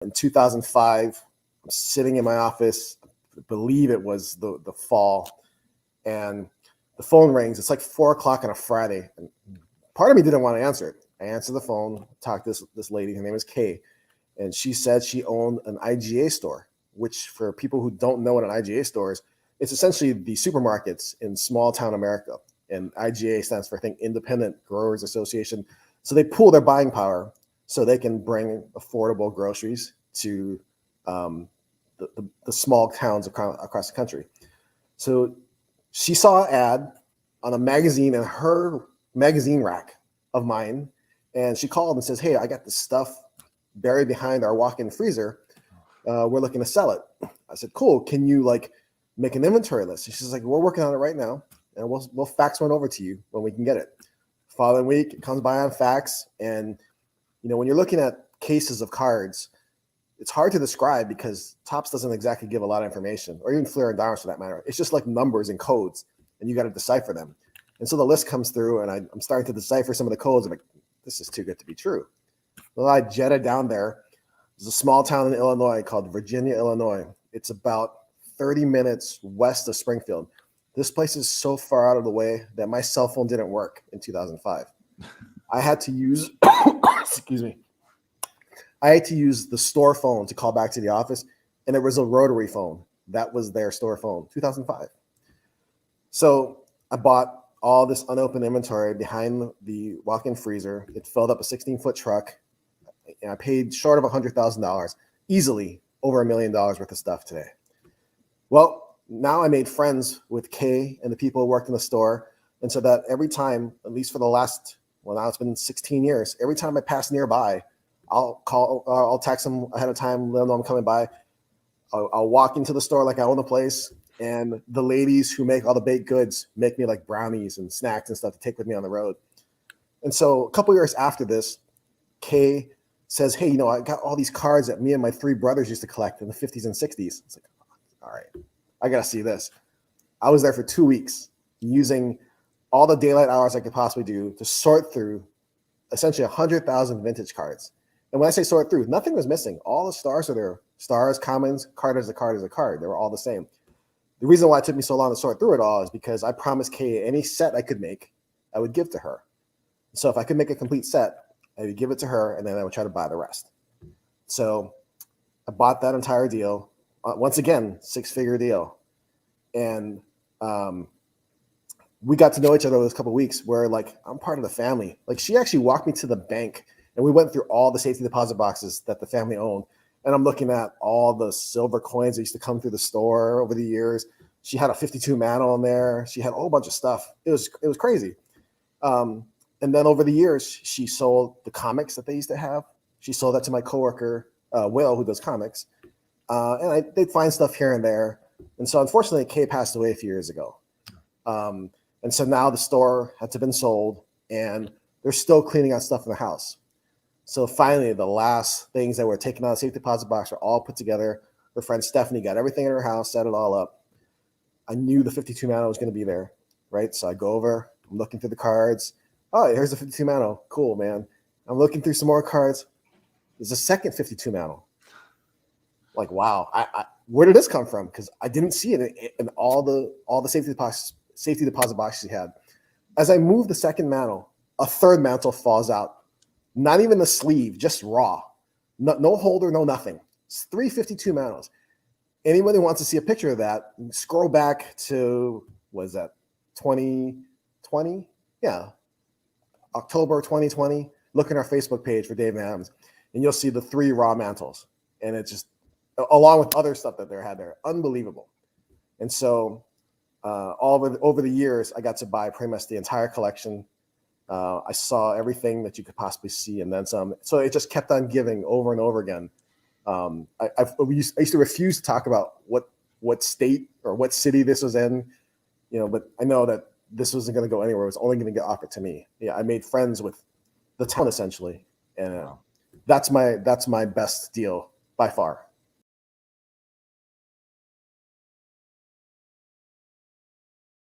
In 2005, I'm sitting in my office. I believe it was the fall, and the phone rings. It's like 4 o'clock on a Friday, and part of me didn't want to answer it. I answered the phone, talked to this lady. Her name is Kay, and she said she owned an IGA store, which for people who don't know what an IGA store is, it's essentially the supermarkets in small town America. And IGA stands for, I think, Independent Growers Association. So they pool their buying power so they can bring affordable groceries to the small towns across the country. So she saw an ad on a magazine in her magazine rack of mine, and she called and says, "Hey, I got this stuff buried behind our walk-in freezer. We're looking to sell it." I said, "Cool. Can you make an inventory list?" And she's like, "We're working on it right now, and we'll fax one over to you when we can get it." Following week, it comes by on fax, and when you're looking at cases of cards, it's hard to describe because Topps doesn't exactly give a lot of information, or even Flair and Downs for that matter. It's just like numbers and codes, and you got to decipher them. And so the list comes through, and I'm starting to decipher some of the codes. I'm like, this is too good to be true. Well, I jetted down there. There's a small town in Illinois called Virginia, Illinois. It's about 30 minutes west of Springfield. This place is so far out of the way that my cell phone didn't work in 2005. I had to use, excuse me, I had to use the store phone to call back to the office, and it was a rotary phone. That was their store phone, 2005. So I bought all this unopened inventory behind the walk-in freezer. It filled up a 16-foot truck, and I paid short of $100,000, easily over $1 million worth of stuff today. Well, now I made friends with Kay and the people who worked in the store, and so that every time, at least for the last, now it's been 16 years, every time I pass nearby, I'll text them ahead of time, let them know I'm coming by. I'll walk into the store like I own the place, and the ladies who make all the baked goods make me like brownies and snacks and stuff to take with me on the road. And so a couple years after this, Kay says, "Hey, I got all these cards that me and my 3 brothers used to collect in the 50s and 60s. It's like, all right, I got to see this. I was there for 2 weeks using all the daylight hours I could possibly do to sort through essentially 100,000 vintage cards. And when I say sort through, nothing was missing. All the stars are there. Stars, commons, card is a card is a card. They were all the same. The reason why it took me so long to sort through it all is because I promised Kay any set I could make, I would give to her. So if I could make a complete set, I would give it to her, and then I would try to buy the rest. So I bought that entire deal. Once again, 6-figure deal. And we got to know each other those couple of weeks where I'm part of the family. She actually walked me to the bank, and we went through all the safety deposit boxes that the family owned. And I'm looking at all the silver coins that used to come through the store over the years. She had a 52 Mantle in there. She had a whole bunch of stuff. It was crazy. And then over the years, she sold the comics that they used to have. She sold that to my coworker, Will, who does comics. And they'd find stuff here and there. And so unfortunately, Kay passed away a few years ago. And so now the store had to been sold, and they're still cleaning out stuff in the house. So finally, the last things that were taken out of the safe deposit box were all put together. Her friend Stephanie got everything in her house, set it all up. I knew the 52 Mantle was going to be there, right? So I go over, I'm looking through the cards. Oh, here's the 52 Mantle. Cool, man. I'm looking through some more cards. There's a second 52 Mantle. Like, wow, where did this come from? Because I didn't see it in all the safety deposit boxes he had. As I move the second mantle, a third mantle falls out. Not even the sleeve, just raw. No holder, no nothing. It's 352 Mantles. Anybody who wants to see a picture of that, scroll back to, what is that, 2020? Yeah, October 2020. Look at our Facebook page for Dave Adams, and you'll see the 3 raw mantles. And it's just, along with other stuff that they had there, unbelievable. And so over the years, I got to buy pretty much the entire collection. I saw everything that you could possibly see and then some. So it just kept on giving over and over again. I used to refuse to talk about what state or what city this was in, but I know that this wasn't going to go anywhere. It was only going to get offered to me. Yeah, I made friends with the town essentially, and that's my best deal by far.